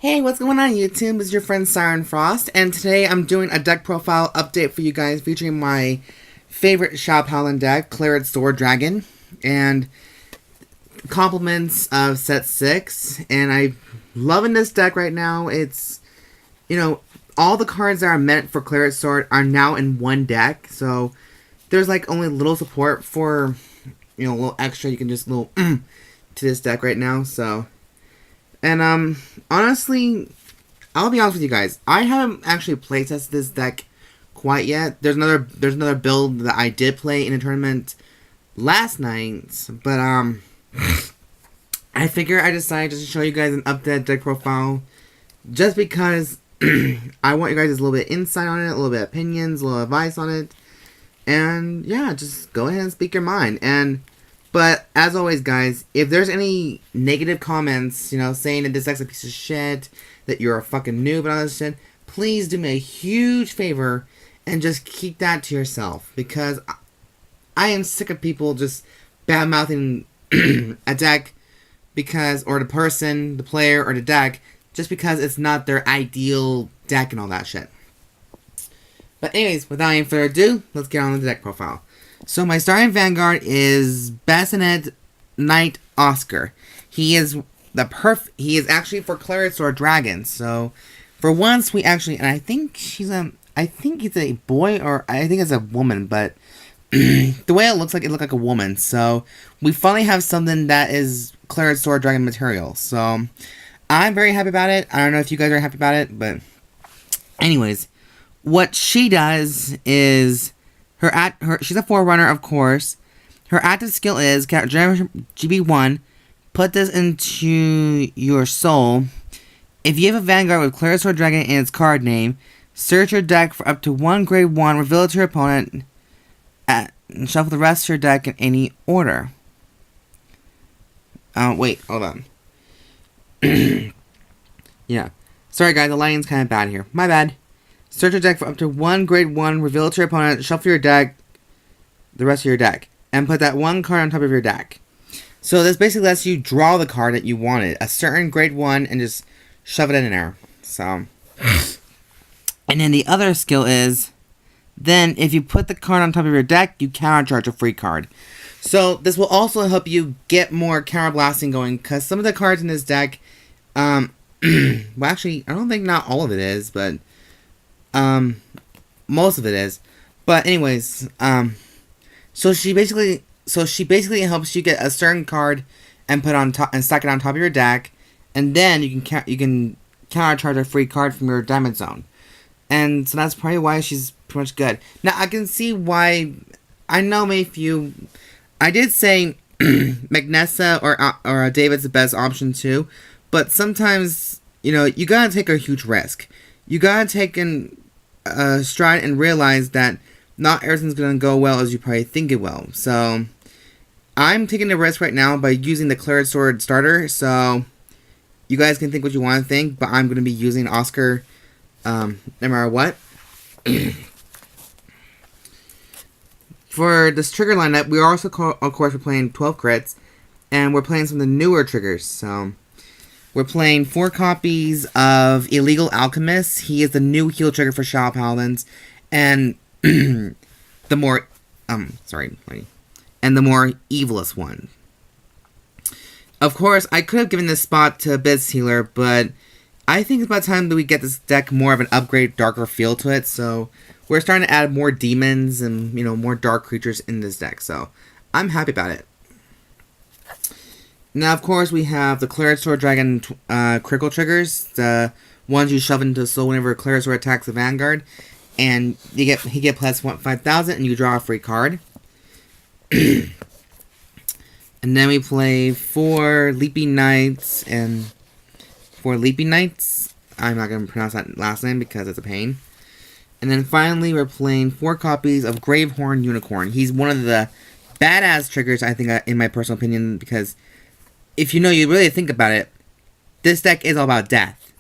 Hey, what's going on YouTube? It's your friend Siren Frost, and today I'm doing a deck profile update for you guys featuring my favorite Shop Howland deck, Claret Sword Dragon, and compliments of set 6, and I'm loving this deck right now. It's, all the cards that are meant for Claret Sword are now in one deck, so there's like only little support for, a little extra, you can just to this deck right now, so... And, honestly, I'll be honest with you guys. I haven't actually playtested this deck quite yet. There's another build that I did play in a tournament last night. But, I figure I decided just to show you guys an updated deck profile. Just because I want you guys a little bit of insight on it, a little bit of opinions, a little advice on it. And, yeah, just go ahead and speak your mind. But, as always, guys, if there's any negative comments, saying that this deck's a piece of shit, that you're a fucking noob and all this shit, please do me a huge favor and just keep that to yourself. Because I am sick of people just bad-mouthing a deck because, or the person, the player, or the deck, just because it's not their ideal deck and all that shit. But anyways, without any further ado, let's get on with the deck profile. So my starting Vanguard is Bassinet Knight Oscar. He is actually for Claret Sword Dragon. So for once we actually, and I think it's a boy, or I think it's a woman, but the way it looks like like a woman. So we finally have something that is Claret Sword Dragon material. So I'm very happy about it. I don't know if you guys are happy about it, but anyways, what she does is she's a Forerunner, of course. Her active skill is GB1. Put this into your soul. If you have a Vanguard with Claret Sword Dragon in its card name, search your deck for up to one grade 1, reveal it to your opponent, and shuffle the rest of your deck in any order. Wait, hold on. Yeah. Sorry guys, the lighting's kind of bad here. My bad. Search your deck for up to one grade 1, reveal it to your opponent, shuffle your deck, the rest of your deck, and put that one card on top of your deck. So this basically lets you draw the card that you wanted, a certain grade 1, and just shove it in there. So, and then the other skill is, then if you put the card on top of your deck, you countercharge a free card. So this will also help you get more counter blasting going, because some of the cards in this deck, well actually, I don't think not all of it is, but most of it is. But anyways, so she basically helps you get a certain card and put on top and stack it on top of your deck, and then you can countercharge a free card from your damage zone. And so that's probably why she's pretty much good. Now I can see why. I know I did say Magnessa or David's the best option too, but sometimes you gotta take a huge risk. You gotta take a stride and realize that not everything's gonna go well as you probably think it will. So I'm taking the risk right now by using the Claret Sword starter. So you guys can think what you want to think, but I'm gonna be using Oscar no matter what. For this trigger lineup, we also of course we're playing 12 crits, and we're playing some of the newer triggers. So we're playing 4 copies of Illegal Alchemist. He is the new heal trigger for Shop Howlands, and the more evilest one. Of course, I could have given this spot to Abyss Healer, but I think it's about time that we get this deck more of an upgrade, darker feel to it. So we're starting to add more demons and more dark creatures in this deck. So I'm happy about it. Now, of course, we have the Claret Sword Dragon critical triggers. The ones you shove into the soul whenever Claret Sword attacks the Vanguard. And he get plus 5,000 and you draw a free card. And then we play 4 Leaping Knights and 4 Leaping Knights. I'm not going to pronounce that last name because it's a pain. And then finally, we're playing 4 copies of Gravehorn Unicorn. He's one of the badass triggers, I think, in my personal opinion, because if you really think about it, this deck is all about death.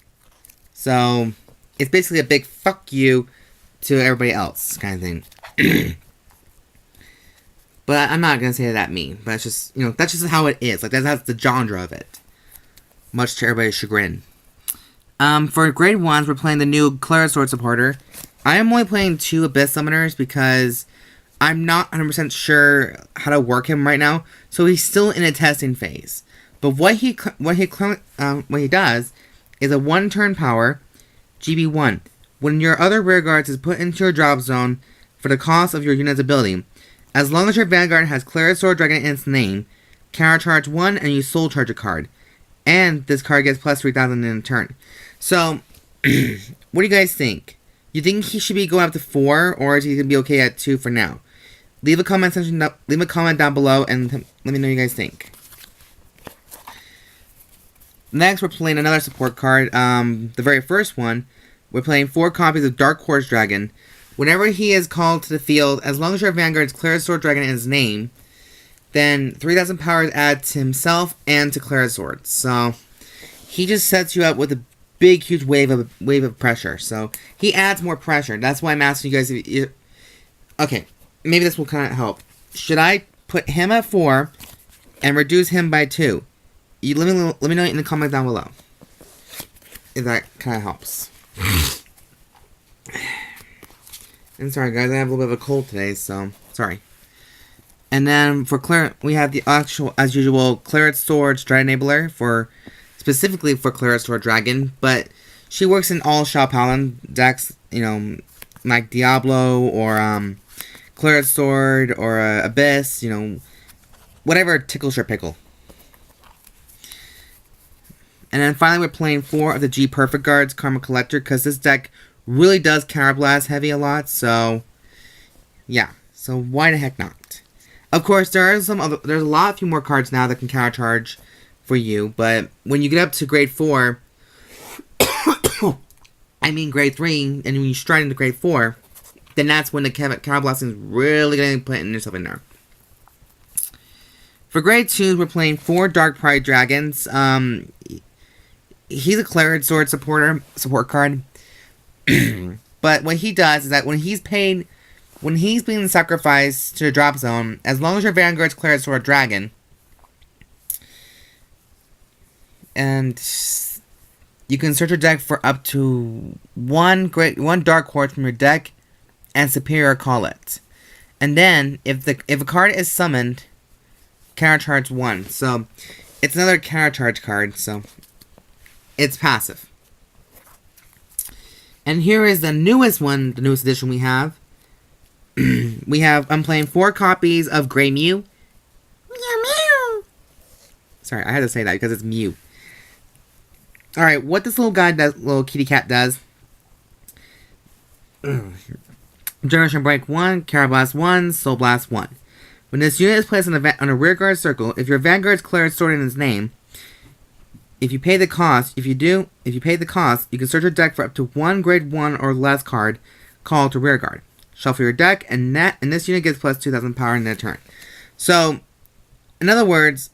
So, it's basically a big fuck you to everybody else kind of thing. But I'm not going to say that mean. But it's just, that's just how it is. Like, that's the genre of it. Much to everybody's chagrin. For grade 1s, we're playing the new Claret Sword supporter. I am only playing 2 Abyss Summoners because I'm not 100% sure how to work him right now, so he's still in a testing phase. But what he does is a 1-turn power, GB1. When your other rearguards is put into your drop zone for the cost of your unit's ability, as long as your Vanguard has Claret Sword Dragon in its name, countercharge 1 and you soul charge a card. And this card gets plus 3,000 in a turn. So, what do you guys think? You think he should be going up to 4, or is he going to be okay at 2 for now? Leave a comment down below and let me know what you guys think. Next, we're playing another support card. The very first one, we're playing 4 copies of Dark Quartz Dragon. Whenever he is called to the field, as long as your Vanguard's Claret Sword Dragon in his name, then 3,000 power is added to himself and to Claret Sword. So, he just sets you up with a big, huge wave of pressure. So, he adds more pressure. That's why I'm asking you guys if okay, maybe this will kind of help. Should I put him at 4 and reduce him by 2? Let me know in the comment down below if that kind of helps. And sorry guys, I have a little bit of a cold today, so sorry. And then for Claret, we have the actual, as usual, Claret Sword Strat Enabler specifically for Claret Sword Dragon, but she works in all Shao Paladin decks, you know, like Diablo or Claret Sword or Abyss, you know, whatever tickles your pickle. And then finally, we're playing 4 of the G Perfect Guards Karma Collector, because this deck really does Counterblast heavy a lot, so yeah. So why the heck not? Of course, there's a few more cards now that can countercharge for you, but when you get up to grade 4, I mean grade 3, and when you stride into grade 4, then that's when the counterblasting is really going to put yourself in there. For grade 2, we're playing 4 Dark Pride Dragons. He's a Claret Sword support card. But what he does is that when he's being sacrificed to the drop zone, as long as your Vanguard's Claret Sword Dragon, and you can search your deck for up to one Dark Quartz from your deck, and Superior Call it. And then if a card is summoned, countercharge 1. So it's another countercharge card. So it's passive. And here is the newest one, the newest edition we have. I'm playing 4 copies of Greymyu. Meow meow. Sorry, I had to say that because it's Mew. Alright, what this little kitty cat does. Generation Break 1, Carablast 1, Soul Blast 1. When this unit is placed on a rearguard circle, if your Vanguard's Claret Sword in its name, if you pay the cost, you can search your deck for up to 1 grade 1 or less card called to rearguard. Shuffle your deck, and this unit gets plus 2,000 power in their turn. So, in other words,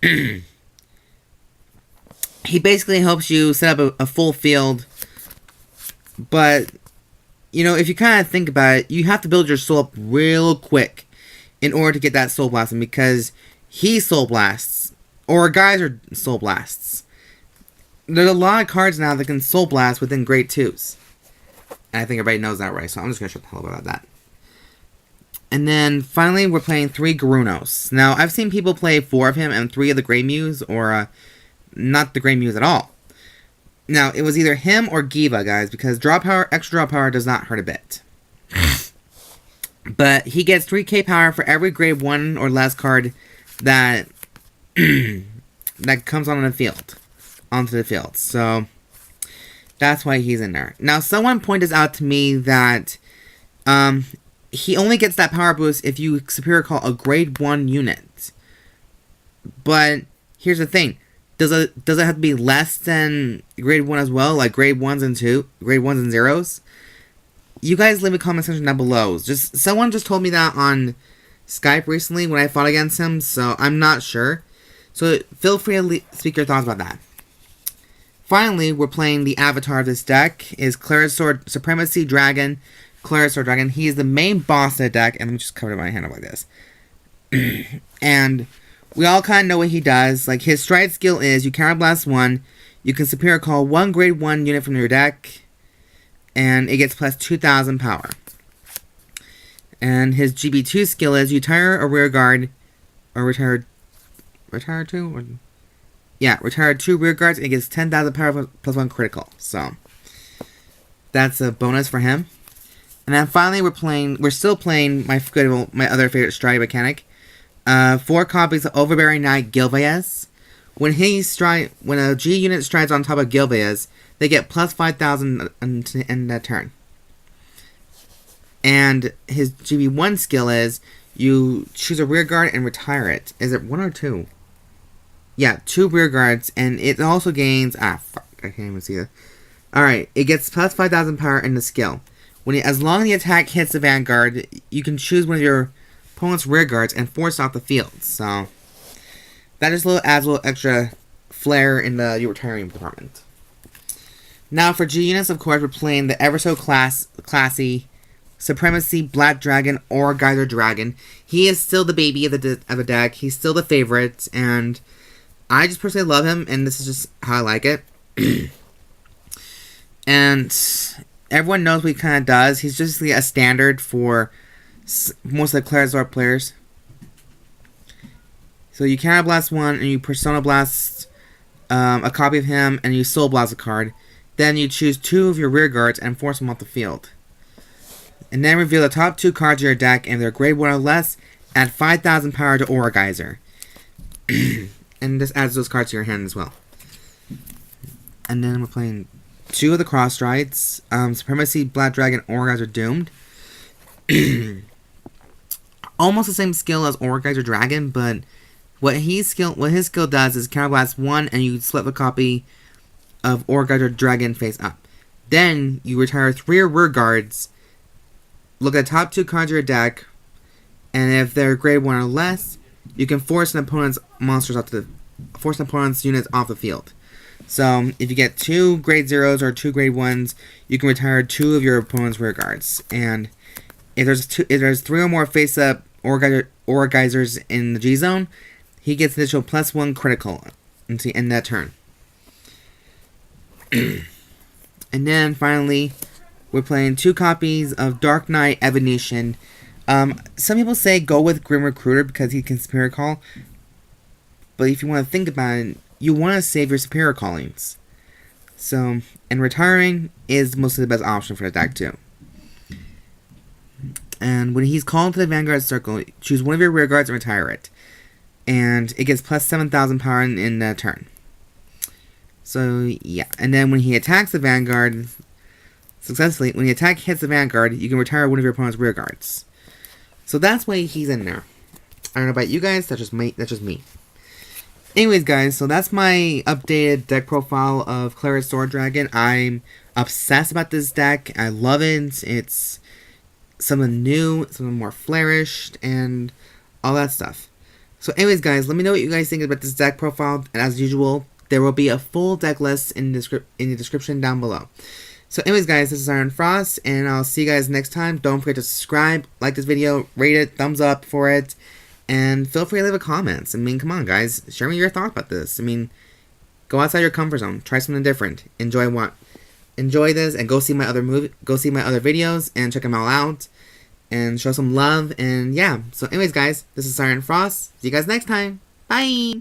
he basically helps you set up a full field, but, you know, if you kind of think about it, you have to build your soul up real quick in order to get that soul blasting, because he soul blasts, or Aurageyser soul blasts. There's a lot of cards now that can soul blast within grade 2s. And I think everybody knows that, right? So I'm just going to shut the hell up about that. And then, finally, we're playing 3 Grosnes. Now, I've seen people play 4 of him and 3 of the Greymyus, or not the Greymyus at all. Now, it was either him or Giva, guys, because extra draw power does not hurt a bit. But he gets 3k power for every grade 1 or less card that that comes onto the field. So that's why he's in there. Now, someone pointed out to me that he only gets that power boost if you Superior Call a grade 1 unit. But here's the thing: does it have to be less than grade 1 as well, like grade 1s and 0s? You guys leave a comment section down below. Someone just told me that on Skype recently when I fought against him, so I'm not sure. So feel free to speak your thoughts about that. Finally, we're playing the avatar of this deck is Claret Sword Supremacy Dragon. Claret Sword Dragon. He is the main boss of the deck, and let me just cover my hand up like this. And we all kind of know what he does. Like, his stride skill is you counterblast 1, you can superior call one grade 1 unit from your deck, and it gets plus 2,000 power. And his GB2 skill is you retire a rear guard, or retire 2? Or, yeah, retire 2 rear guards, and it gets 10,000 power plus 1 critical. So, that's a bonus for him. And then finally, we're still playing my other favorite stride mechanic. 4 copies of Overbearing Knight Gilvaese. When a G unit strides on top of Gilvaese, they get plus 5,000 in that turn. And his GB1 skill is you choose a rear guard and retire it. Is it 1 or 2? Yeah, 2 rear guards, and it also gains... I can't even see that. Alright, it gets plus 5,000 power in the skill. As long as the attack hits the vanguard, you can choose one of your opponent's rear guards and force off the field. So, that just adds a little extra flair in the retiring department. Now, for G units, of course, we're playing the ever so classy Supremacy Black Dragon Aurageyser Dragon. He is still the baby of the deck. He's still the favorite, and I just personally love him, and this is just how I like it. And everyone knows what he kind of does. He's just a standard for most of the Claret players. So you Counter Blast 1, and you Persona Blast a copy of him, and you Soul Blast a card. Then you choose 2 of your rear guards and force them off the field. And then reveal the top 2 cards of your deck, and if they're grade 1 or less, add 5,000 power to Aurageyser. And this adds those cards to your hand as well. And then we're playing 2 of the cross strides. Supremacy, Black Dragon, Aurageyser Doomed. Almost the same skill as Aurageyser Dragon, but what his skill does is Counterblast 1, and you flip a copy of Aurageyser Dragon face up. Then you retire 3 rear guards. Look at the top 2 cards of your deck, and if they're grade 1 or less, you can force an opponent's units off the field. So, if you get 2 grade 0s or 2 grade 1s, you can retire 2 of your opponent's rear guards. And if there's 3 or more face-up Aurageysers in the G zone, he gets an additional plus 1 critical until the end of that turn. And then, finally, we're playing 2 copies of Dark Knight Efnysien. Some people say go with Grim Recruiter because he can superior call. But if you want to think about it, you want to save your superior callings. So, and retiring is mostly the best option for the deck too. And when he's called to the Vanguard Circle, choose one of your rear guards and retire it. And it gets plus 7,000 power in the turn. So, yeah. And then when he attacks the Vanguard successfully, when the attack hits the Vanguard, you can retire one of your opponent's rear guards. So that's why he's in there. I don't know about you guys, that's just me. Anyways, guys, so that's my updated deck profile of Claret Sword Dragon. I'm obsessed about this deck. I love it. It's something new, something more flourished, and all that stuff. So anyways, guys, let me know what you guys think about this deck profile. And as usual, there will be a full deck list in the description down below. So anyways, guys, this is Siren Frost, and I'll see you guys next time. Don't forget to subscribe, like this video, rate it, thumbs up for it, and feel free to leave a comment. I mean, come on, guys, share me your thoughts about this. I mean, go outside your comfort zone, try something different, enjoy this, and go see my other videos and check them all out, and show some love. And yeah, so anyways, guys, this is Siren Frost. See you guys next time. Bye.